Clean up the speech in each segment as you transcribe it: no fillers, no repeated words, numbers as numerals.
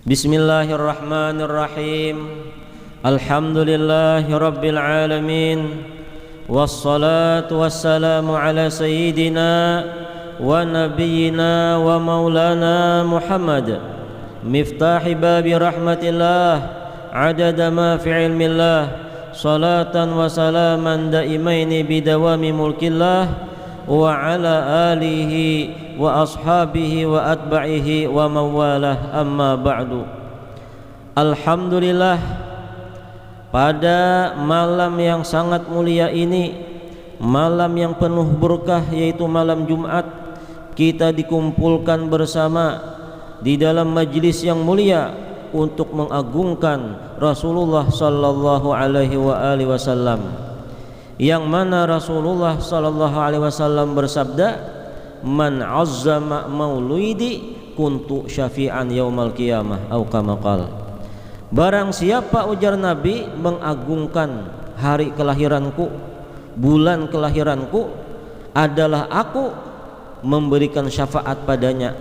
Bismillahirrahmanirrahim. Alhamdulillahi rabbil alamin. Wassalatu wassalamu ala sayyidina wa nabiyyina wa maulana Muhammad miftahi babi rahmatillah adada ma fi ilmillah salatan wa salaman daimaini bidawami mulkillah wa ala alihi wa ashabihi wa atba'ihi wa mawalah, amma ba'du. Alhamdulillah, pada malam yang sangat mulia ini, malam yang penuh berkah, yaitu malam Jumat, kita dikumpulkan bersama di dalam majlis yang mulia untuk mengagungkan Rasulullah sallallahu alaihi wasallam, yang mana Rasulullah sallallahu alaihi wasallam bersabda, man azzama maulidi kuntu syafi'an yaumal qiyamah au kama qala. Barang siapa, ujar Nabi, mengagungkan hari kelahiranku, bulan kelahiranku, adalah aku memberikan syafaat padanya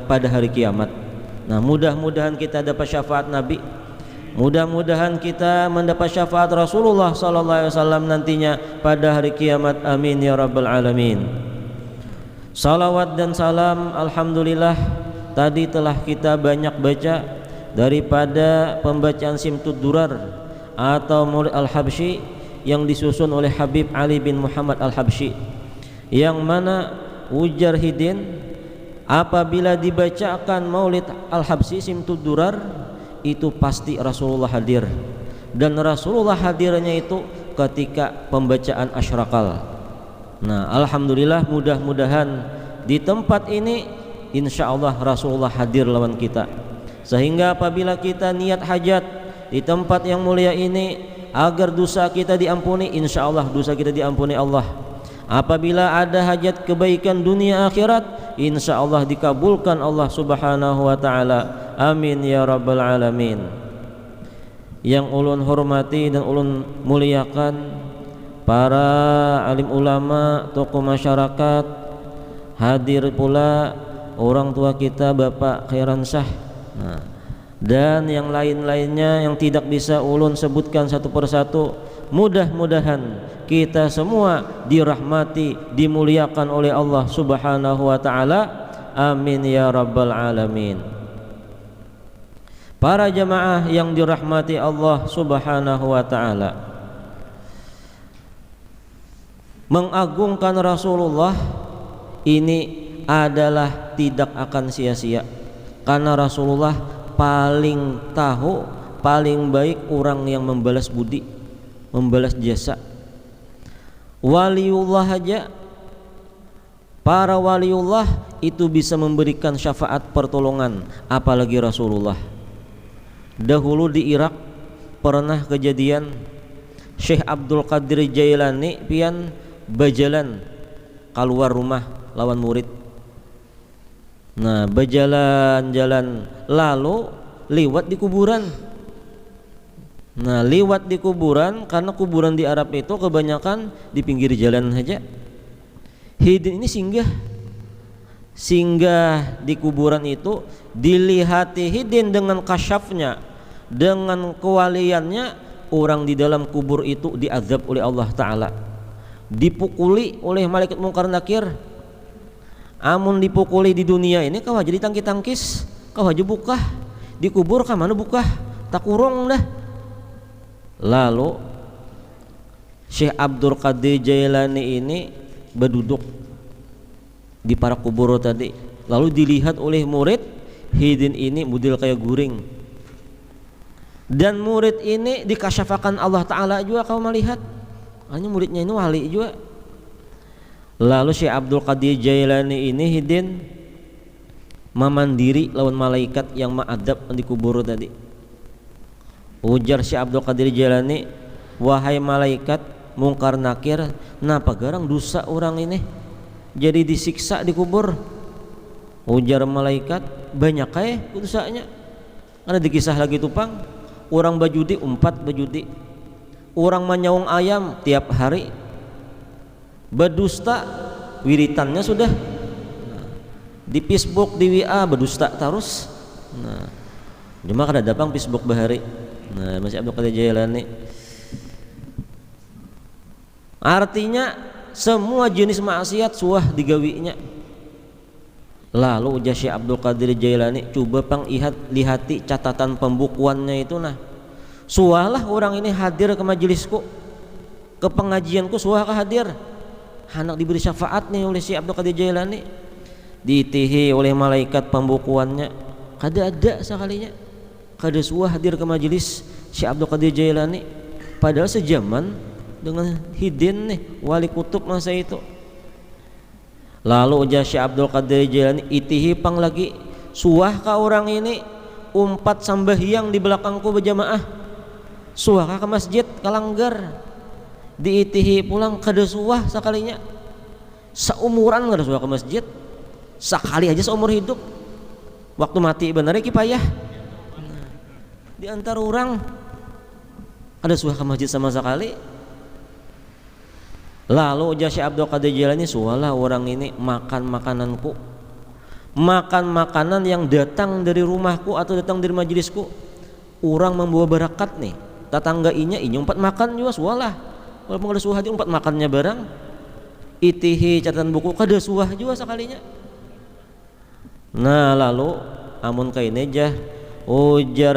pada hari kiamat. Nah, mudah-mudahan kita dapat syafaat Nabi, mudah-mudahan kita mendapat syafaat Rasulullah sallallahu alaihi wasallam nantinya pada hari kiamat. Amin ya rabbal alamin. Salawat dan salam, alhamdulillah, tadi telah kita banyak baca daripada pembacaan Simtud Durar atau Maulid Al-Habsyi yang disusun oleh Habib Ali bin Muhammad Al-Habsyi, yang mana ujar Hidin, apabila dibacakan Maulid Al-Habsyi Simtud Durar, itu pasti Rasulullah hadir, dan Rasulullah hadirnya itu ketika pembacaan Asyraqal. Nah, alhamdulillah, mudah-mudahan di tempat ini insyaallah Rasulullah hadir lawan kita, sehingga apabila kita niat hajat di tempat yang mulia ini agar dosa kita diampuni, insyaallah dosa kita diampuni Allah. Apabila ada hajat kebaikan dunia akhirat, insyaallah dikabulkan Allah subhanahu wa ta'ala. Amin ya rabbal alamin. Yang ulun hormati dan ulun muliakan, para alim ulama, tokoh masyarakat, hadir pula orang tua kita Bapak Khairan Shah, dan yang lain-lainnya yang tidak bisa ulun sebutkan satu persatu. Mudah-mudahan kita semua dirahmati, dimuliakan oleh Allah subhanahu wa ta'ala. Amin ya rabbal alamin. Para jamaah yang dirahmati Allah subhanahu wa ta'ala, mengagungkan Rasulullah ini adalah tidak akan sia-sia, karena Rasulullah paling tahu, paling baik orang yang membalas budi, membalas jasa. Waliullah aja, para waliullah itu bisa memberikan syafaat pertolongan, apalagi Rasulullah. Dahulu di Irak pernah kejadian Syekh Abdul Qadir Jailani pian berjalan keluar rumah lawan murid. Nah, berjalan-jalan lalu liwat di kuburan. Nah, liwat di kuburan, karena kuburan di Arab itu kebanyakan di pinggir jalan saja. Hidin ini singgah di kuburan itu, dilihati Hidin dengan kasyafnya, dengan kewaliannya, orang di dalam kubur itu diazab oleh Allah Ta'ala, dipukuli oleh malaikat mungkar nakir. Amun dipukuli di dunia ini kau jadi tangkis-tangkis, kau aja bukah di kubur, kau mana bukah tak kurung dah. Lalu Syekh Abdul Qadir Jailani ini berduduk di para kubur tadi, lalu dilihat oleh murid Hidin ini model kayak guring, dan murid ini dikasyafakan Allah Ta'ala juga kau melihat, hanya muridnya ini wali juga. Lalu Syekh Abdul Qadir Jailani ini Hidin memandiri lawan malaikat yang ma'adab di kubur tadi. Ujar Syekh Abdul Qadir Jailani, wahai malaikat mungkar nakir, napa garang dosa orang ini jadi disiksa di kubur? Ujar malaikat, banyak dosanya. Ada dikisah lagi tupang, orang bajudi 4 bajudi, orang menyaung ayam tiap hari, berdusta wiritannya sudah. Di Facebook, di WA berdusta terus. Nah, Cuma kada dapang Facebook bahari. Nah, masih Abdul Qadir Jailani. Artinya semua jenis maksiat suah digawinya. Lalu ujar Syekh Abdul Qadir Jailani, coba pang lihati catatan pembukuannya itu nah. Suahlah orang ini hadir ke majelisku, ke pengajianku, suah ke hadir. Anak diberi syafaat nih oleh Syekh Abdul Qadir Jailani, ditihi oleh malaikat pembukuannya. Kada ada sekalinya, kada suah hadir ke majelis Syekh Abdul Qadir Jailani. Padahal sejaman dengan Hidin nih, wali kutub masa itu. Lalu ujar Syekh Abdul Qadir Jailani, itihi pang lagi, suah ka orang ini umpat sambahyang di belakangku berjamaah, suah ka masjid kalanggar, diitihi pulang kada suah sekalinya. Seumuran kada suah ke masjid, sekali aja seumur hidup. Waktu mati bener ki payah. Di antara orang ada suah ke masjid sama sekali. Lalu ujar Syekh Abdul Qadir Jailani, sualah orang ini makan makananku, makan makanan yang datang dari rumahku atau datang dari majelisku. Orang membawa barakat nih, tetangga inya umpat makan juga sualah. Walaupun ada suah dia umpat makannya barang. Itihi catatan buku kada suah juga sekalinya. Nah lalu amun kaini aja ujar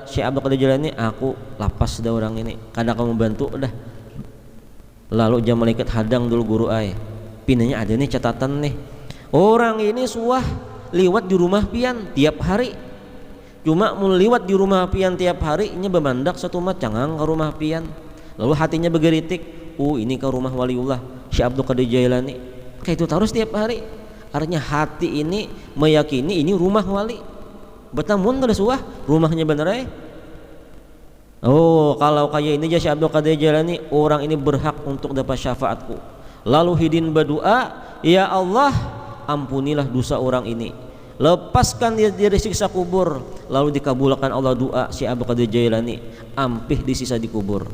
Syekh Abdul Qadir Jailani, aku lapas dah orang ini, kada kamu bantu dah. Lalu jam malaikat hadang dulu guru ay, pinanya ada nih catatan nih, orang ini suah liwat di rumah pian tiap hari. Cuma mau liwat di rumah pian tiap hari nya bemandak satu mat cangang ke rumah pian. Lalu hatinya bergeritik, ini ke rumah waliullah Syekh Abdul Qadir Jailani. Kayak itu terus tiap hari. Artinya hati ini meyakini ini rumah wali. Betamun kada suah rumahnya bener ay. Oh, kalau kayak ini Syekh Abdul Qadir Jailani, orang ini berhak untuk dapat syafaatku. Lalu Hidin berdoa, ya Allah, ampunilah dosa orang ini, lepaskan dia dari siksa kubur. Lalu dikabulkan Allah doa Syekh Abdul Qadir Jailani, ampih di sisa di kubur.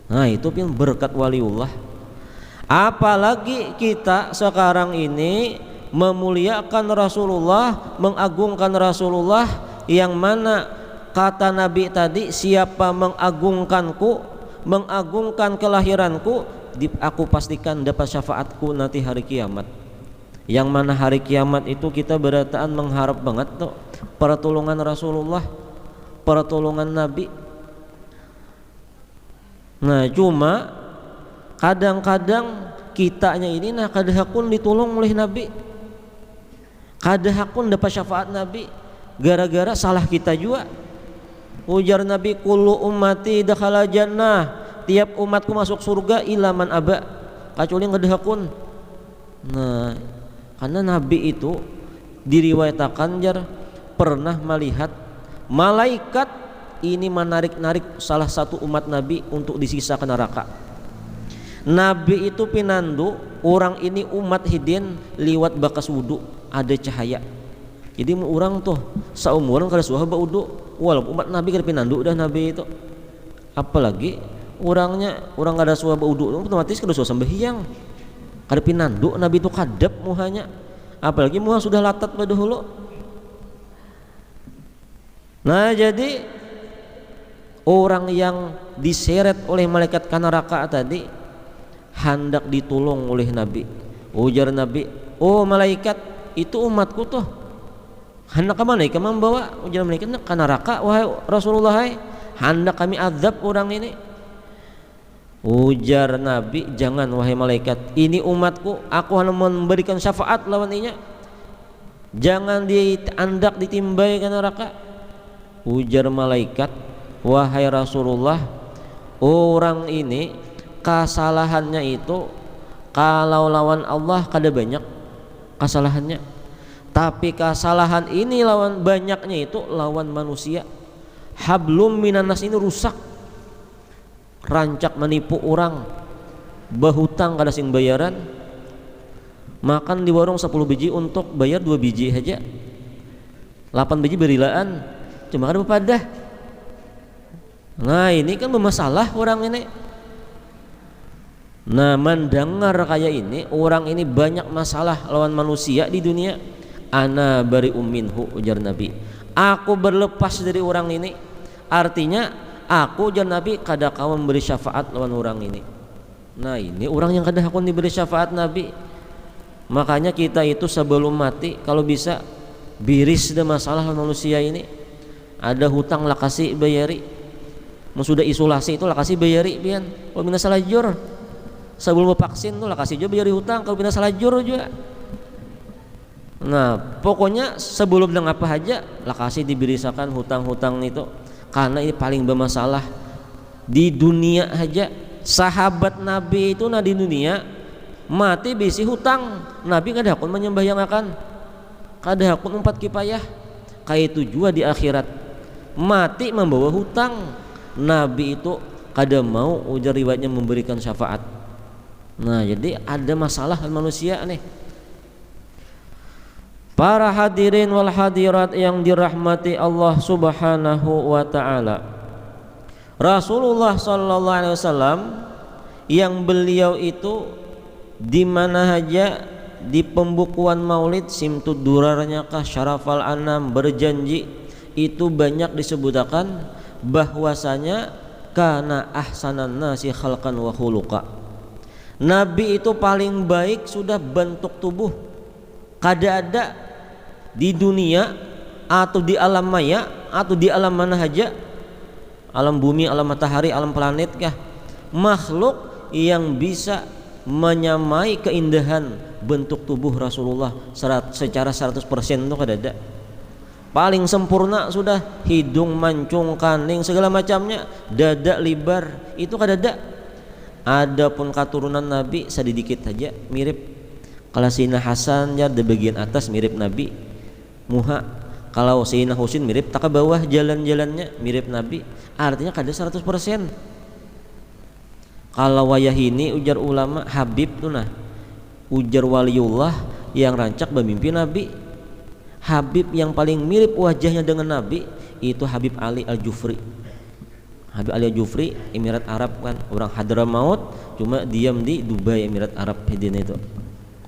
Nah itu pun berkat waliullah. Apalagi kita sekarang ini memuliakan Rasulullah, mengagungkan Rasulullah, yang mana kata Nabi tadi, siapa mengagungkanku, mengagungkan kelahiranku, aku pastikan dapat syafaatku nanti hari kiamat. Yang mana hari kiamat itu kita berataan mengharap banget tuh pertolongan Rasulullah, pertolongan Nabi. Nah cuma kadang-kadang kitanya ini nah kada hakun ditolong oleh Nabi, kada hakun dapat syafaat Nabi gara-gara salah kita juga. Ujar Nabi, kullu ummati dakhala jannah, tiap umatku masuk surga ilaman aba, kecuali yang ngedahakun. Nah karena Nabi itu diriwayatakan jar pernah melihat malaikat ini menarik-narik salah satu umat Nabi untuk disisa ke neraka. Nabi itu pinandu orang ini umat Hidin liwat bakas wudu ada cahaya. Jadi orang tuh seumuran kada suah baudu, walaupun umat Nabi kada pinandu dah Nabi itu. Apalagi orang kada suah baudu, otomatis kada suah sembahyang. Kada pinandu Nabi itu kadap muhanya. Apalagi muha sudah latat pada dahulu. Nah jadi orang yang diseret oleh malaikat ke neraka tadi hendak ditolong oleh Nabi. Ujar Nabi, oh malaikat itu umatku tuh, hendak ke mana? Kami membawa. Ujar malaikat ke neraka wahai Rasulullah, hendak kami azab orang ini. Ujar Nabi, jangan wahai malaikat, ini umatku, aku hanya memberikan syafaat lawan inya, jangan diandak ditimbai ke neraka. Ujar malaikat, wahai Rasulullah, orang ini kesalahannya itu kalau lawan Allah kada banyak kesalahannya, tapi kesalahan ini lawan banyaknya itu lawan manusia. Hablum minanas ini rusak, rancak menipu orang, bahutang kada sing bayaran, makan di warung 10 biji untuk bayar 2 biji aja, 8 biji berilaan cuma kada berpadah. Nah ini kan bermasalah orang ini. Nah mendengar kayak ini, orang ini banyak masalah lawan manusia di dunia. Ana bari minhu, ujar Nabi, Aku berlepas dari orang ini, artinya aku jangan Nabi kada kau memberi syafaat lawan orang ini. Nah ini orang yang kada kau diberi syafaat Nabi. Makanya kita itu sebelum mati kalau bisa biris dah masalah manusia ini. Ada hutang lah kasih bayari. Sudah isolasi itu lah kasih bayari pian. Kalau bina salah jur sebelum vaksin tuh lah kasih juga bayari hutang kalau bina salah jur juga. Nah pokoknya sebelum dengan apa aja lah kasih dibirisakan hutang-hutang itu, karena ini paling bermasalah di dunia aja. Sahabat Nabi itu di dunia mati bisi hutang, Nabi kada hakun menyembahyangkan, kada hakun umpat kipayah. Kayak itu juga di akhirat mati membawa hutang, Nabi itu kada mau ujar riwayatnya memberikan syafaat. Nah jadi ada masalah manusia nih. Para hadirin wal hadirat yang dirahmati Allah Subhanahu wa taala. Rasulullah sallallahu alaihi wasallam yang beliau itu di mana aja di pembukuan Maulid simtud durarnya kah syarafal anam berjanji itu banyak disebutkan bahwasanya kana ahsanan nasi khalqan wa khuluqa. Nabi itu paling baik sudah bentuk tubuh. Kada ada di dunia atau di alam maya atau di alam mana saja, alam bumi, alam matahari, alam planet kah, makhluk yang bisa menyamai keindahan bentuk tubuh Rasulullah secara 100% itu kada ada. Paling sempurna sudah hidung mancung, kaning segala macamnya, dada libar itu kada ada. Adapun keturunan Nabi sedikit saja mirip. Kalau Sayyidina Hasan ya di bagian atas mirip Nabi muha, kalau Sayyidina Husain mirip tak ke bawah jalan-jalannya mirip Nabi, artinya kada 100%. Kalau wayah ini ujar ulama Habib tuh nah ujar waliullah yang rancak bermimpi Nabi. Habib yang paling mirip wajahnya dengan Nabi itu Habib Ali Al-Jufri. Habib Ali Al-Jufri Emirat Arab kan, orang Hadramaut cuma diam di Dubai Emirat Arab hidin itu.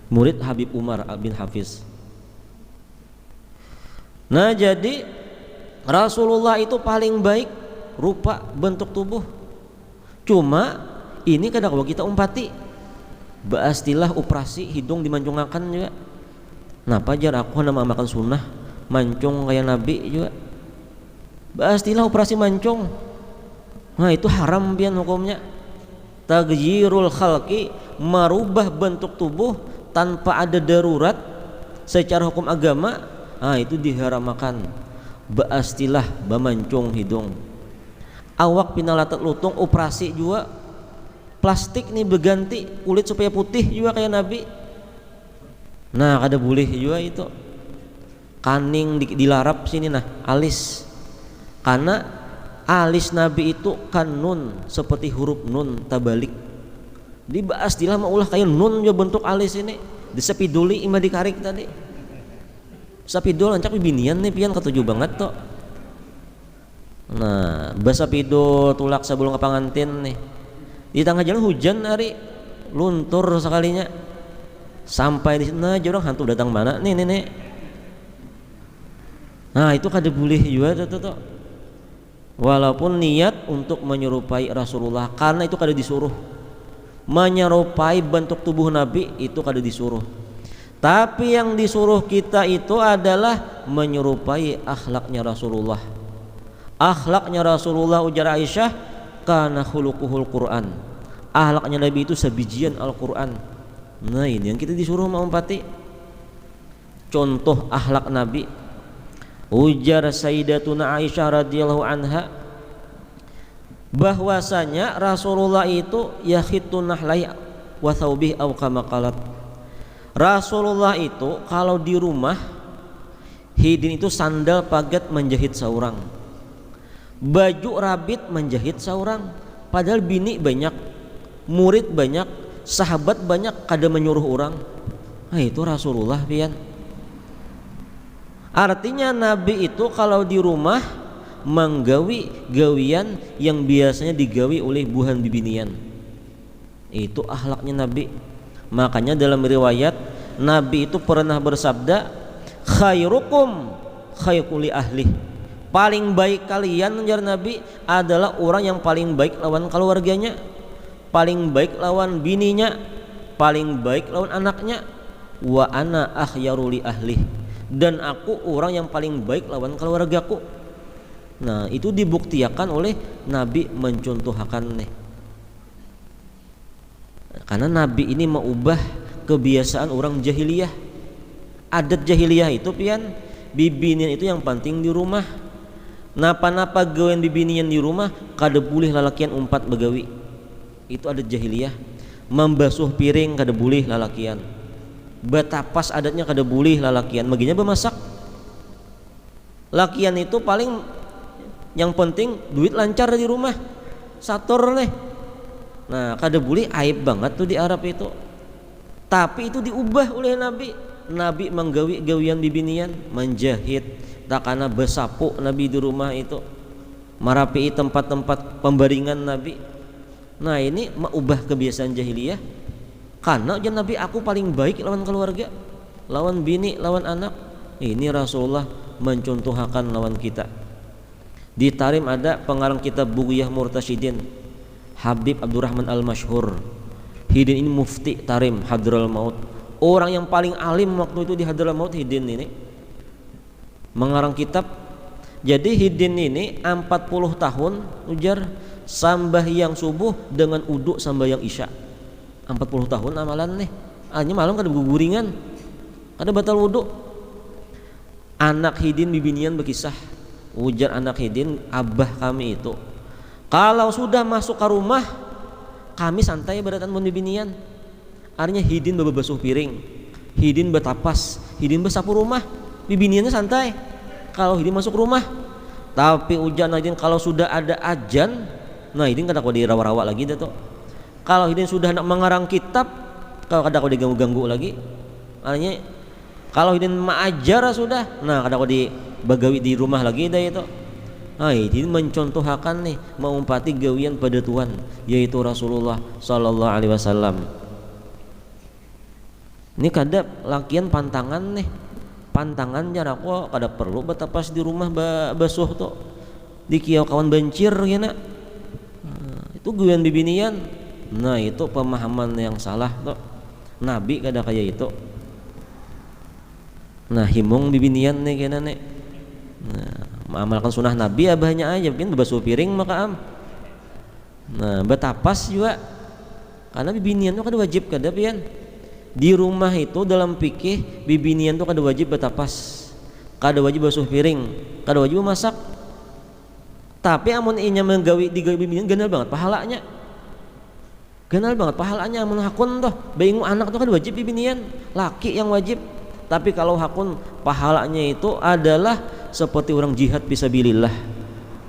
Murid Habib Umar bin Hafiz. Nah jadi Rasulullah itu paling baik rupa bentuk tubuh. Cuma ini kadang kalau kita umpati baastilah operasi hidung dimancungakan juga. Napa jar aku nama makan sunnah mancung kayak Nabi juga. Baastilah operasi mancung. Nah itu haram pian hukumnya. Tagyirul khalqi, merubah bentuk tubuh tanpa ada darurat secara hukum agama, itu diharamkan. Baastilah bamancung hidung. Awak pinalatat lutung operasi juga plastik nih berganti kulit supaya putih juga kayak Nabi. Nah kada boleh juga itu. Kaning dilarap sini nah alis, karena alis Nabi itu kan nun seperti huruf nun tabalik. Dibahas di lama ulah kayak nun juga bentuk alis ini disepiduli ima dikarik tadi sapidul ancak binian nih pian ketujuh banget toh. Nah basa pidul tulak sebelum ngapangantin nih di tengah jalan hujan hari luntur sekalinya sampai di sana aja orang hantu datang mana nih nenek. Nah itu kada boleh juga tuh. Walaupun niat untuk menyerupai Rasulullah, karena itu kada disuruh. Menyerupai bentuk tubuh Nabi itu kada disuruh. Tapi yang disuruh kita itu adalah menyerupai akhlaknya Rasulullah. Akhlaknya Rasulullah ujar Aisyah kana khuluquhul Quran. Akhlaknya Nabi itu sebijian Al-Quran. Nah ini yang kita disuruh mengumpati. Contoh akhlak Nabi ujar Sayyidatuna Aisyah radhiyallahu anha bahwasanya Rasulullah itu yakhitun nahlai wa thawbih aw kama qalat. Rasulullah itu kalau di rumah hidin itu sandal pagat menjahit seorang, baju rabit menjahit seorang, padahal bini banyak, murid banyak, sahabat banyak, kada menyuruh orang. Nah itu Rasulullah pian. Artinya Nabi itu kalau di rumah menggawi gawian yang biasanya digawi oleh buhan bibinian. Itu akhlaknya Nabi. Makanya dalam riwayat Nabi itu pernah bersabda, khairukum khaiquli ahli. Paling baik kalian ujar Nabi adalah orang yang paling baik lawan keluarganya, paling baik lawan bininya, paling baik lawan anaknya. Wa ana akhyaru li ahli, dan aku orang yang paling baik lawan keluargaku. Nah, itu dibuktikan oleh Nabi mencontohkan nih. Karena Nabi ini mengubah kebiasaan orang jahiliyah. Adat jahiliyah itu pian bibinian itu yang penting di rumah. Napa-napa gawean bibinian di rumah kada boleh lalakian umpat begawi. Itu adat jahiliyah. Membasuh piring kada boleh lalakian. Batapas adatnya kada boleh lalakian. Maginya bemasak. Lakian itu paling yang penting duit lancar di rumah. Sator nih. Nah, kada boleh, aib banget tuh di Arab itu. Tapi itu diubah oleh Nabi. Nabi menggawi gawian bibinian, menjahit, takana besapu Nabi di rumah itu, merapi tempat-tempat pembaringan Nabi. Nah, ini mengubah kebiasaan jahiliyah. Karena ujar Nabi, aku paling baik lawan keluarga, lawan bini, lawan anak. Ini Rasulullah mencontohkan lawan kita. Di Tarim ada pengarang kitab Bughyah Murtasyidin, Habib Abdurrahman Al-Masyhur. Hidin ini mufti Tarim Hadraul Maut, orang yang paling alim waktu itu di Hadraul Maut. Hidin ini mengarang kitab. Jadi Hidin ini 40 tahun ujar sambahyang subuh dengan uduk sambahyang isya. 40 tahun amalan nih. Hanya malam kada guguringan, kada batal wuduk. Anak Hidin bibinian berkisah, ujar anak Hidin, abah kami itu kalau sudah masuk ke rumah kami santai beratan mun bibinian. Artinya Hidin bebasuh piring, Hidin betapas, Hidin besapu rumah, bibiniannya santai kalau Hidin masuk rumah. Tapi ujar Hidin kalau sudah ada ajan, nah Hidin kada kau dirawa-rawa lagi dah tuh. Kalau Hidin sudah nak mengarang kitab, kalau kada kau diganggu-ganggu lagi. Artinya kalau Hidin maajar sudah, nah kada kau dibagawi di rumah lagi dah itu. Nah, ini mencontohkan nih mengumpati gawian pada Tuhan, yaitu Rasulullah Sallallahu Alaihi Wasallam. Ini kada lakian pantangan nih, pantangan jarak kok kada perlu betapas di rumah basuh tuh di kiau kawan bencir gina. Nah, itu gawian bibinian. Nah, itu pemahaman yang salah tuh. Nabi kada kayak itu. Nah, himung bibinian nih kena nih. Nah, mengamalkan sunnah Nabi abahnya aja, mungkin bebasuh piring maka nah betapas juga karena bibinian itu kada wajib kada pian di rumah itu. Dalam fikih bibinian itu kada wajib betapas, kada wajib basuh piring, kada wajib masak. Tapi amun inya menggawi digawi bibinian ganal banget pahalanya, ganal banget pahalanya. Amun hakun toh baingu anak tuh kada wajib bibinian, laki yang wajib. Tapi kalau hakun pahalanya itu adalah seperti orang jihad fisabilillah,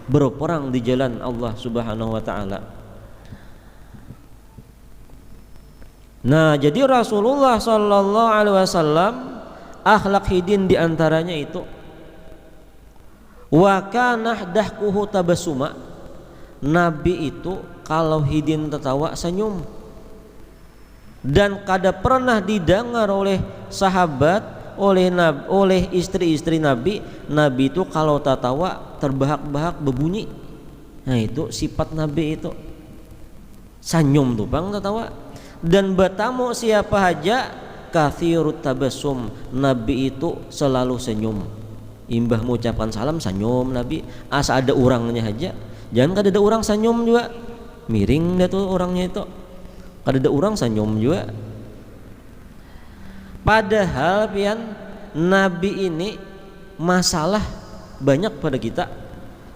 berperang di jalan Allah Subhanahu wa taala. Nah, jadi Rasulullah sallallahu alaihi wasallam akhlak Hidin di antaranya itu wa kana dahkuhu tabassuma. Nabi itu kalau Hidin tertawa senyum. Dan kada pernah didengar oleh sahabat, oleh istri-istri Nabi itu kalau tertawa terbahak-bahak berbunyi. Nah, itu sifat Nabi itu, senyum tuh bang tertawa. Dan bertamu siapa aja kathirut tabassum, Nabi itu selalu senyum. Imbah mengucapkan salam senyum Nabi, asa ada orangnya aja. Jangan kada ada orang senyum juga, miring dah tuh orangnya itu. Kada ada orang senyum juga. Padahal pian Nabi ini masalah banyak pada kita.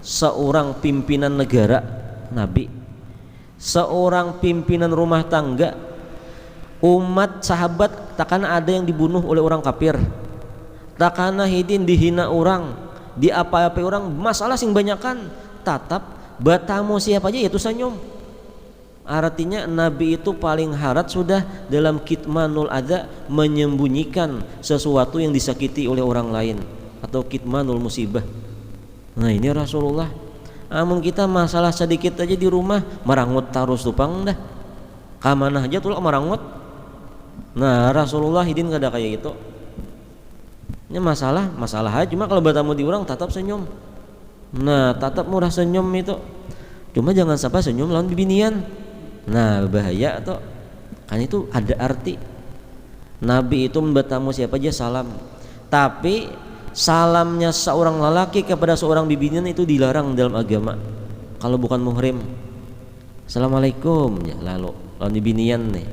Seorang pimpinan negara Nabi, seorang pimpinan rumah tangga, umat sahabat takkan ada yang dibunuh oleh orang kafir, takkan Hidin dihina orang, diapa-apa orang, masalah sing banyakan. Tatap batamu siapa aja yaitu senyum. Artinya Nabi itu paling harat sudah dalam kitmanul adza, menyembunyikan sesuatu yang disakiti oleh orang lain, atau kitmanul musibah. Nah, ini Rasulullah. Amun kita masalah sedikit aja di rumah marangut tarus tupang dah, kamana aja tuh marangut. Nah, Rasulullah Hidin kada kayak gitu. Ini masalah aja, cuma kalau bertamu di orang tetap senyum. Nah, tetap murah senyum itu. Cuma jangan sampai senyum lawan bibinian. Nah, bahaya tuh. Kan itu ada arti. Nabi itu bertamu siapa aja salam. Tapi salamnya seorang lelaki kepada seorang bibinian itu dilarang dalam agama. Kalau bukan muhrim. Assalamualaikum ya, lalu bibinian nih.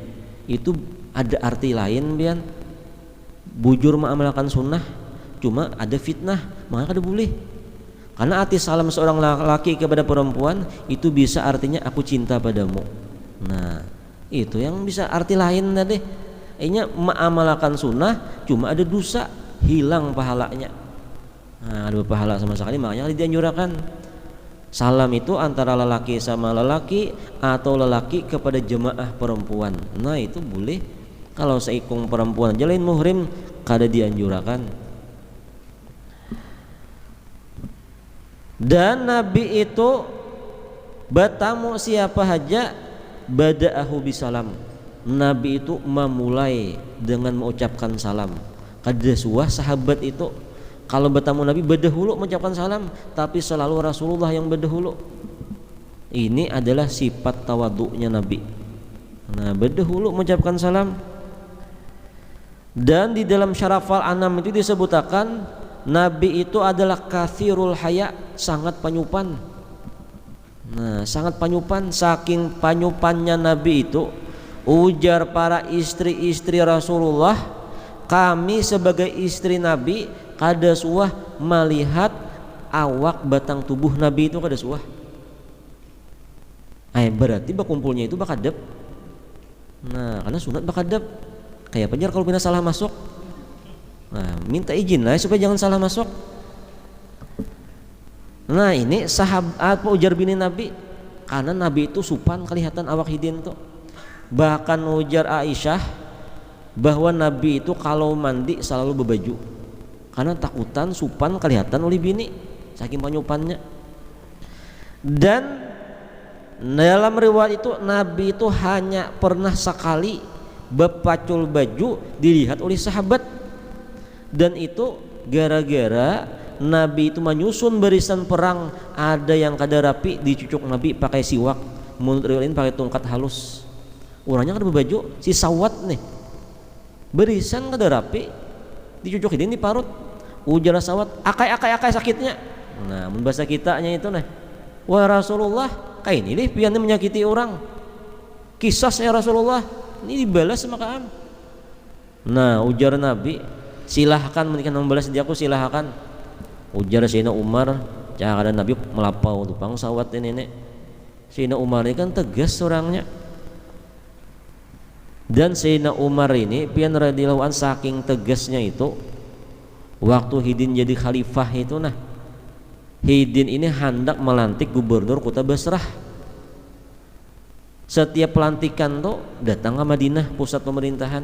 Itu ada arti lain bian. Bujur mengamalkan sunnah, cuma ada fitnah, maka kada boleh. Karena arti salam seorang laki kepada perempuan itu bisa artinya aku cinta padamu. Nah, itu yang bisa arti lain tadi. Ini mengamalkan sunnah, cuma ada dosa, hilang pahalanya. Nah, ada pahala sama sekali, makanya dianjurkan. Salam itu antara lelaki sama lelaki atau lelaki kepada jemaah perempuan. Nah, itu boleh. Kalau seikung perempuan jalain muhrim kada dianjurkan. Dan Nabi itu bertamu siapa saja bada'ahu bisalam. Nabi itu memulai dengan mengucapkan salam. Kada suah sahabat itu kalau bertamu Nabi berdahulu mengucapkan salam, tapi selalu Rasulullah yang berdahulu. Ini adalah sifat tawaduknya Nabi. Nah, berdahulu mengucapkan salam. Dan di dalam Syarafal Anam itu disebutkan Nabi itu adalah kathirul haya, sangat panyupan. Nah, sangat panyupan. Saking panyupannya Nabi itu, ujar para istri-istri Rasulullah, kami sebagai istri Nabi kada suah melihat awak batang tubuh Nabi itu, kada suah. Berarti bakumpulnya itu bakadep. Nah, karena sunat bakadep. Kayak penjar kalau pindah salah masuk. Nah, minta izin lah supaya jangan salah masuk. Nah, ini sahabat ujar bini Nabi, karena Nabi itu supan kelihatan awak hidin tuh. Bahkan ujar Aisyah bahwa Nabi itu kalau mandi selalu berbaju, karena takutan supan kelihatan oleh bini saking panyupannya. Dan dalam riwayat itu Nabi itu hanya pernah sekali bepacul baju dilihat oleh sahabat, dan itu gara-gara Nabi itu menyusun barisan perang, ada yang kada rapi dicucuk Nabi pakai siwak, menurut riwayat pakai tongkat halus. Orangnya kada berbaju, si sawat nih barisan kada rapi dicucuk ini parut, ujar sawat akai sakitnya. Nah, bahasa kitanya itu nih, wah Rasulullah kayak ini deh piannya menyakiti orang, kisahnya Rasulullah ini dibalas sama kaam. Nah, ujar Nabi, silahkan menikah membalas dia, aku silahkan. Ujar Sayyidina Umar, cara Nabi melapau tupang sawat ini nek. Sayyidina Umar ini kan tegas orangnya. Dan Sayyidina Umar ini pian radhiyallahu an saking tegasnya itu, waktu Hidin jadi khalifah itu, nah Hidin ini hendak melantik gubernur kota Basrah. Setiap pelantikan tuh datang ke Madinah, pusat pemerintahan.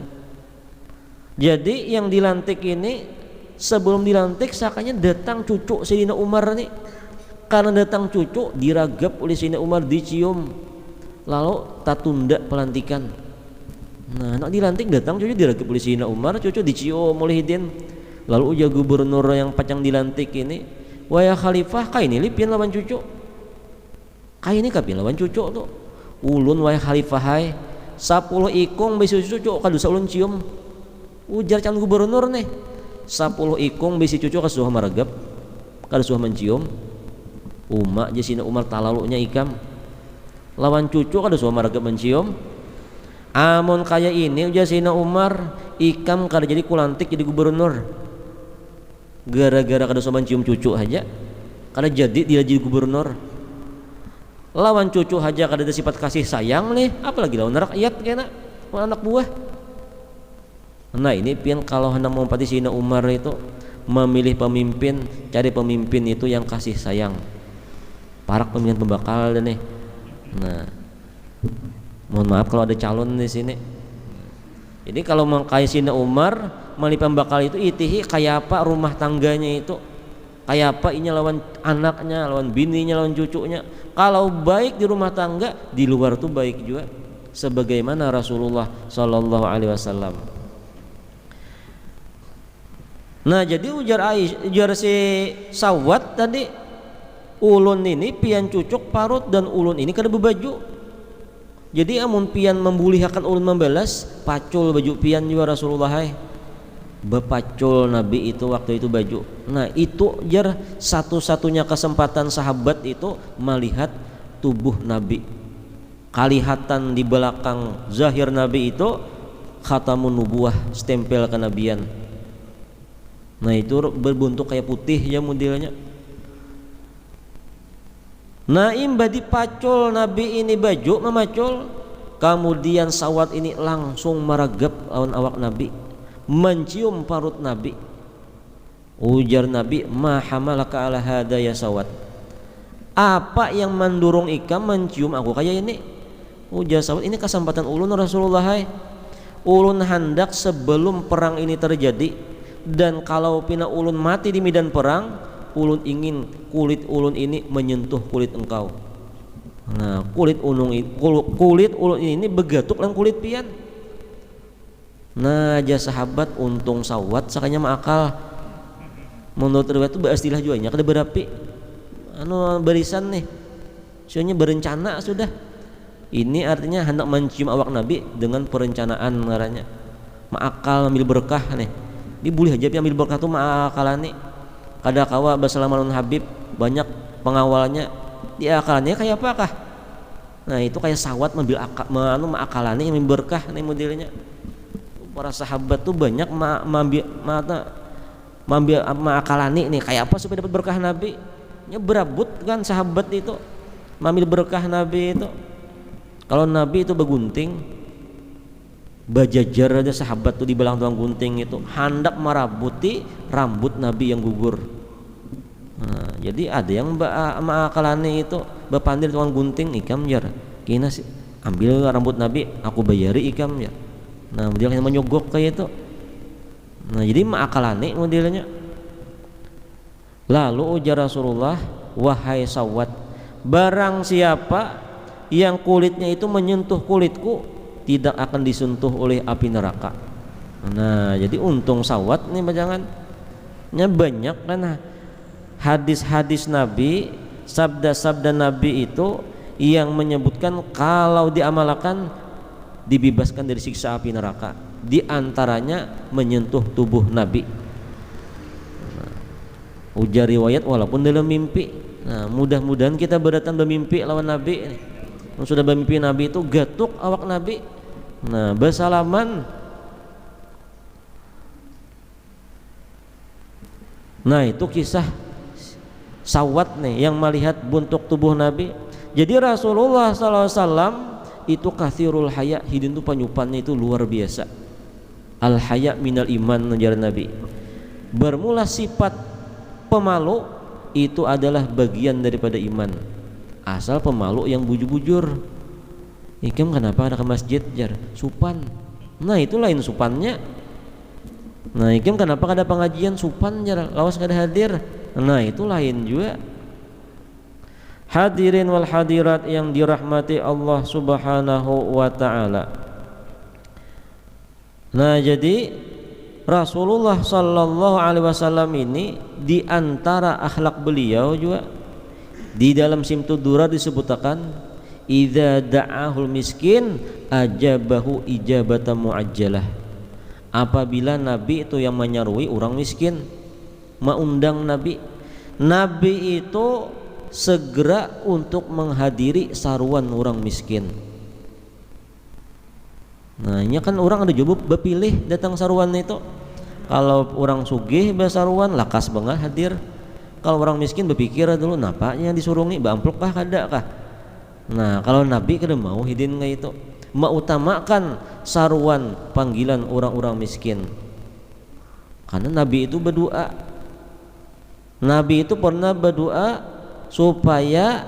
Jadi yang dilantik ini, sebelum dilantik sakanya datang cucu Sayyidina Umar nih. Karena datang cucu diragap oleh Sayyidina Umar, dicium, lalu tak tunda pelantikan. Nah, nak dilantik datang cucu diragap oleh Sayyidina Umar, cucu dicium oleh Hidin. Lalu ujar gubernur yang pacang dilantik ini, wah ya khalifah kau ini lipian lawan cucu, kau ini kapian lawan cucu tuh. Ulun wahai khalifah hai 10 ikung bisi cucu kadusa ulun cium. Ujar can gubernur nih 10 ikung bisi cucu kasuh maragap kasuh mencium. Umak jasina Umar talalunya ikam lawan cucu kasuh maragap mencium. Amun kaya ini ujar jasina Umar ikam kada jadi kulantik jadi gubernur, gara-gara kasuh mencium cucu aja kada jadi dia jadi gubernur. Lawan cucu aja kada ada sifat kasih sayang nih, apalagi lawan rakyat kena anak buah. Nah, ini pian kalau hendak menempati Sayyidina Umar itu memilih pemimpin, cari pemimpin itu yang kasih sayang. Parak pemilihan pembakal nih. Nah, mohon maaf kalau ada calon di sini. Jadi kalau mengkai Sayyidina Umar memilih pembakal itu itihi kayak apa rumah tangganya itu, kayak apa ini lawan anaknya, lawan bininya, lawan cucunya. Kalau baik di rumah tangga, di luar tuh baik juga, sebagaimana Rasulullah Shallallahu Alaihi Wasallam. Nah jadi ujar si Sawat tadi, ulun ini pian cucuk parut dan ulun ini kada bebaju. Jadi amun pian membulihakan ulun membalas, pacul baju pian juga Rasulullah bepacul Nabi itu waktu itu baju. Nah itu jar satu-satunya kesempatan sahabat itu melihat tubuh Nabi. Kalihatan di belakang zahir Nabi itu khatamun nubuah, stempel kenabian. Nah itu berbentuk kayak putih ya modelnya. Nah imba dipacul Nabi ini baju memacul, kemudian Sawat ini langsung meregep lawan awak Nabi, mencium parut Nabi. Ujar Nabi, ma hamalaka ala hada ya Sawat, apa yang mendorong ikam mencium aku kayak ini? Ujar Sawat, ini kesempatan ulun Rasulullah, ulun hendak sebelum perang ini terjadi, dan kalau pina ulun mati di medan perang, ulun ingin kulit ulun ini menyentuh kulit engkau. Nah kulit ulun ini begatuk dengan kulit pian. Nah aja sahabat untung Sawat sakanya makal. Menurut riwayat itu beristilah juanya kada berapi barisan nih, soalnya berencana sudah. Ini artinya hendak mencium awak Nabi dengan perencanaan ngaranya. Maakal ambil berkah nih. Dibulih aja ambil berkah tuh maakalani. Kada kawa basalamanun Habib banyak pengawalnya, diakalannya kayak apakah? Nah itu kayak Sawat ambil maakalani yang berkah nih modelnya. Para sahabat tuh banyak maakalani nih kayak apa supaya dapat berkah Nabi. Nya berabut kan sahabat itu mengambil berkah Nabi itu. Kalau Nabi itu begunting, bajajar aja sahabat tuh di belakang tuang gunting itu hendak merabuti rambut Nabi yang gugur. Nah, jadi ada yang maakalane itu bapandir tuang gunting ikam jar, kina sih ambil rambut Nabi aku bayari ikam ya. Nah model yang menyogok kayak itu. Nah jadi maakalane modelnya. Lalu ujar Rasulullah, wahai Sawat, barang siapa yang kulitnya itu menyentuh kulitku tidak akan disentuh oleh api neraka. Nah jadi untung Sawat nih bajangan nya banyak kan hadis-hadis Nabi, sabda-sabda Nabi itu yang menyebutkan kalau diamalkan dibebaskan dari siksa api neraka. Di antaranya menyentuh tubuh Nabi. Ujar riwayat walaupun dalam mimpi. Nah mudah-mudahan kita berdatang bermimpi lawan Nabi. Sudah bermimpi Nabi itu gatuk awak Nabi. Nah bersalaman. Nah itu kisah Sawat nih yang melihat bentuk tubuh Nabi. Jadi Rasulullah SAW itu kathirul haya, hidin itu penyupannya itu luar biasa. Al haya minal iman menjadi Nabi. Bermula sifat pemalu itu adalah bagian daripada iman. Asal pemalu yang bujur-bujur. Ikam kenapa ada ke masjid jar supan? Nah itu lain supannya. Nah ikam kenapa ada pengajian supan jar lawas kada hadir? Nah itu lain juga. Hadirin wal hadirat yang dirahmati Allah Subhanahu wa taala. Nah jadi Rasulullah sallallahu alaihi wasallam ini di antara akhlak beliau juga di dalam Simtud Durar disebutkan idza da'ahul miskin ajabahu ijabatan muajjalah. Apabila Nabi itu yang menyeruai orang miskin, mengundang Nabi itu segera untuk menghadiri saruan orang miskin. Nah ini kan orang ada juga berpilih datang saruan itu. Kalau orang sugih bersaruan lakas banget hadir. Kalau orang miskin berpikir dulu napanya disurungi bamplok kah kada kah. Nah kalau Nabi kada mau hidin kayak itu, mengutamakan saruan panggilan orang-orang miskin. Karena Nabi itu berdoa. Nabi itu pernah berdoa supaya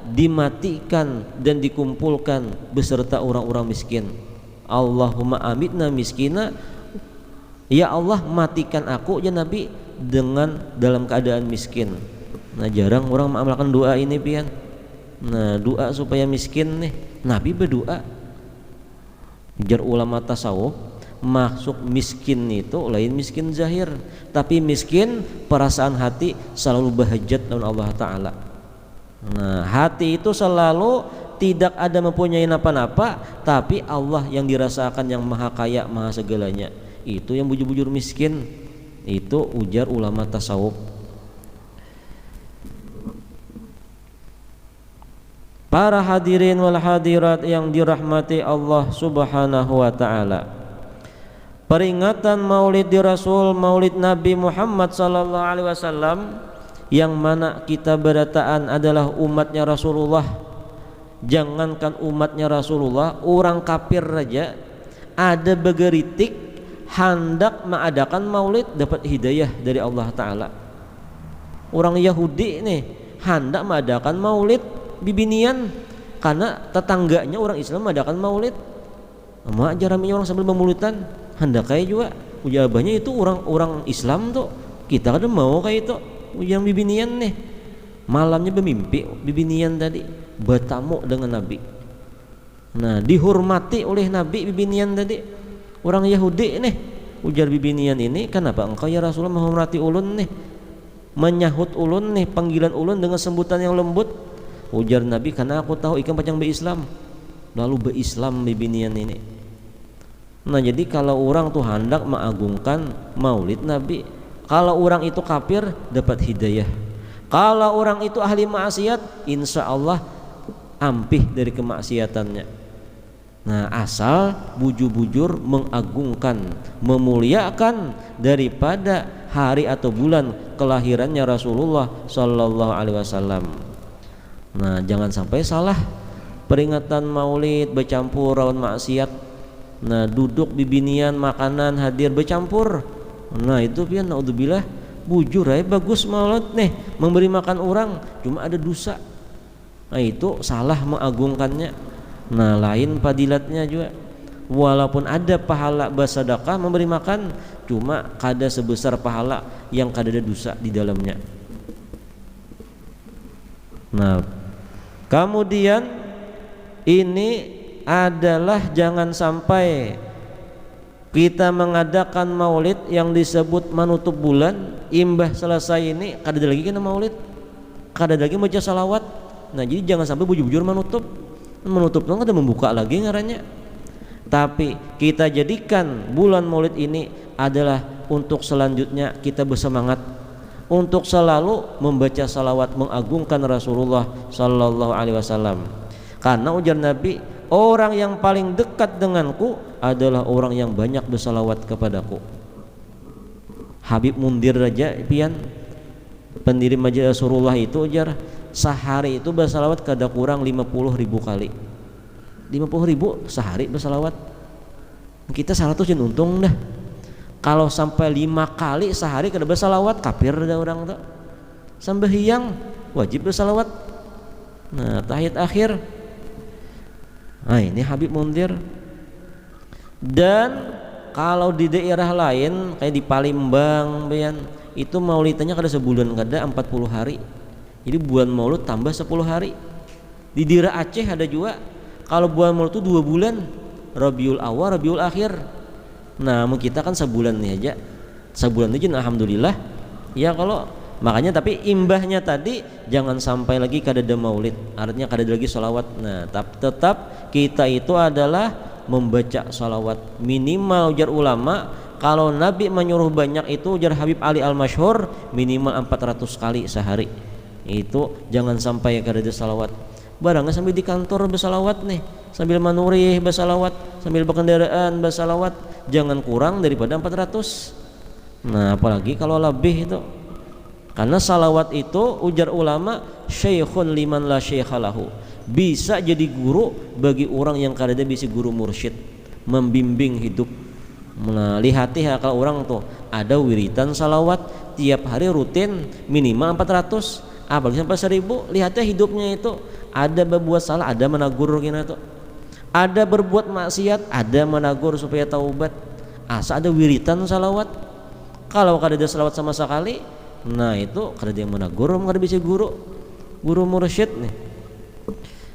dimatikan dan dikumpulkan beserta orang-orang miskin. Allahumma amitna miskina, ya Allah matikan aku ya Nabi dengan dalam keadaan miskin. Nah jarang orang mengamalkan doa ini pian. Nah doa supaya miskin nih Nabi berdoa. Jar ulama tasawuf Maksud miskin itu lain miskin zahir, tapi miskin perasaan hati selalu bahajat dengan Allah Ta'ala. Nah, hati itu selalu tidak ada mempunyai apa-apa, tapi Allah yang dirasakan yang maha kaya, maha segalanya. Itu yang bujur-bujur miskin. Itu ujar ulama tasawuf. Para hadirin wal hadirat yang dirahmati Allah Subhanahu wa Ta'ala, peringatan Maulid di Rasul, Maulid Nabi Muhammad sallallahu alaihi wasallam, yang mana kita berataan adalah umatnya Rasulullah. Jangankan umatnya Rasulullah, orang kafir raja ada begeritik hendak mengadakan Maulid dapat hidayah dari Allah Ta'ala. Orang Yahudi nih hendak mengadakan Maulid bibinian karena tetangganya orang Islam mengadakan Maulid. Mak jaraminya orang sambil memulutan hendak kayak juga ujabahnya itu orang Islam tuh, kita kan mau kayak itu yang bibinian nih, malamnya bermimpi bibinian tadi bertamu dengan Nabi. Nah, dihormati oleh Nabi bibinian tadi. Orang Yahudi nih ujar bibinian ini, kenapa engkau ya Rasulullah menghormati ulun nih, menyahut ulun nih, panggilan ulun dengan sebutan yang lembut? Ujar Nabi, karena aku tahu ikan pacang berislam. Lalu berislam bibinian ini. Nah, jadi kalau orang tuh hendak mengagungkan Maulid Nabi, kalau orang itu kafir dapat hidayah, kalau orang itu ahli maksiat insya Allah ampih dari kemaksiatannya. Nah, asal bujur-bujur mengagungkan, memuliakan daripada hari atau bulan kelahirannya Rasulullah sallallahu alaihi wasallam. Nah, jangan sampai salah peringatan Maulid bercampur lawan maksiat. Nah, duduk bibinian makanan hadir bercampur. Nah, itu pian naudzubillah bujur bagus Maulid nih memberi makan orang cuma ada dosa. Nah, itu salah mengagungkannya. Nah, lain fadilatnya juga. Walaupun ada pahala bersedekah memberi makan, cuma kada sebesar pahala yang kada ada dosa di dalamnya. Nah, kemudian ini adalah jangan sampai kita mengadakan Maulid yang disebut manutup bulan, imbah selesai ini kada ada lagi kena Maulid, kada ada lagi baca salawat. Nah, jadi jangan sampai bujur-bujur menutup itu ada membuka lagi ngarannya. Tapi kita jadikan bulan Maulid ini adalah untuk selanjutnya kita bersemangat untuk selalu membaca salawat mengagungkan Rasulullah sallallahu alaihi wasallam. Karena ujar Nabi, orang yang paling dekat denganku adalah orang yang banyak bersalawat kepadaku. Habib Mundir Raja pian pendiri Majelis Rasulullah itu ujar sehari itu bersalawat kada kurang 50.000 kali. 50.000 sehari bersalawat. Kita 100 jen untung dah. Kalau sampai 5 kali sehari kada bersalawat kafir dah orang tuh. Sembahyang wajib bersalawat. Nah, tahiyat akhir. Nah, ini Habib Mundir. Dan kalau di daerah lain kayak di Palembang pian itu maulidnya kada sebulan, kada 40 hari. Jadi bulan Maulud tambah 10 hari. Di daerah Aceh ada juga. Kalau bulan Maulud itu 2 bulan, Rabiul Awal, Rabiul Akhir. Nah, kita kan sebulan nih aja. Sebulan aja alhamdulillah. Ya kalau makanya tapi imbahnya tadi jangan sampai lagi kada ada Maulid. Artinya kada ada lagi salawat. Nah, tetap kita itu adalah membaca salawat minimal ujar ulama. Kalau Nabi menyuruh banyak itu ujar Habib Ali Al-Masyhur minimal 400 kali sehari. Itu jangan sampai kada ada salawat. Barangnya sambil di kantor bersalawat nih, sambil manurih bersalawat, sambil berkendaraan bersalawat, jangan kurang daripada 400. Nah, apalagi kalau lebih itu. Karena salawat itu ujar ulama syaikhun liman la syaikhalahu. Bisa jadi guru bagi orang yang kada ada bisa guru mursyid, membimbing hidup. Nah, lihati kalau orang tuh ada wiritan salawat tiap hari rutin minimal 400. Apalagi sampai 1000, lihatnya hidupnya itu ada berbuat salah, ada menagur gini tuh, ada berbuat maksiat, ada menagur supaya taubat. Asa ada wiritan salawat. Kalau kada ada salawat sama sekali, nah itu kada ada yang menagur, kada bisa guru mursyid nih.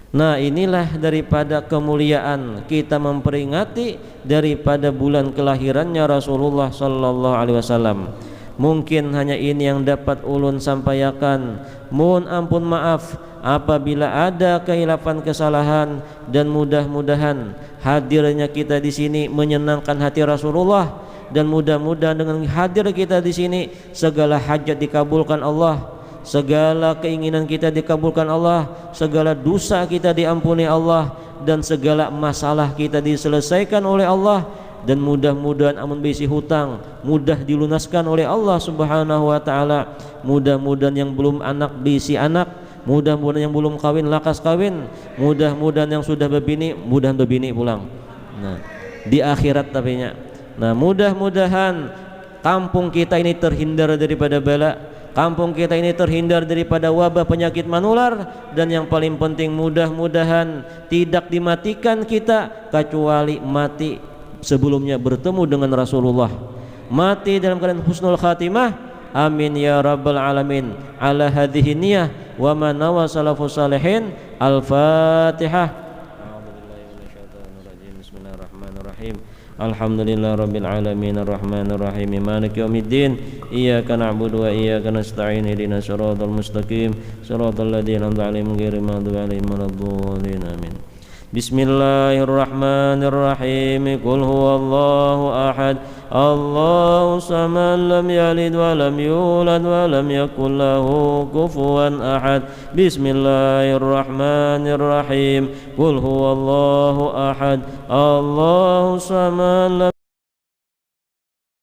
Nah, inilah daripada kemuliaan kita memperingati daripada bulan kelahirannya Rasulullah sallallahu alaihi wasallam. Mungkin hanya ini yang dapat ulun sampaikan. Mohon ampun maaf apabila ada khilafan kesalahan, dan mudah-mudahan hadirnya kita di sini menyenangkan hati Rasulullah, dan mudah-mudahan dengan hadir kita di sini segala hajat dikabulkan Allah, segala keinginan kita dikabulkan Allah, segala dosa kita diampuni Allah, dan segala masalah kita diselesaikan oleh Allah, dan mudah-mudahan amun bisi hutang mudah dilunaskan oleh Allah Subhanahu wa taala. Mudah-mudahan yang belum anak bisi anak, mudah-mudahan yang belum kawin lakas kawin, mudah-mudahan yang sudah berbini mudahan berbini pulang. Nah, di akhirat tapinya. Nah, mudah-mudahan kampung kita ini terhindar daripada bala, kampung kita ini terhindar daripada wabah penyakit manular, dan yang paling penting mudah-mudahan tidak dimatikan kita kecuali mati sebelumnya bertemu dengan Rasulullah, mati dalam keadaan husnul khatimah. Amin ya rabbal alamin. Ala hadhihi niyah wa ma nawa salafus salihin. Al-Fatihah. Bismillahirrahmanirrahim. Alhamdulillah rabbil alamin arrahmanir rahim maliki yaumiddin iyyaka na'budu wa iyyaka nasta'in ihdinas siratal mustaqim siratal ladzina an'amta 'alaihim ghairil maghdubi 'alaihim waladdallin amin. Bismillahirrahmanirrahim. Qul huwallahu ahad Allahu samad lam yalid wa lam yulad wa lam yakul lahu kufuwan ahad. Bismillahirrahmanirrahim. Qul huwallahu ahad Allahu samad lam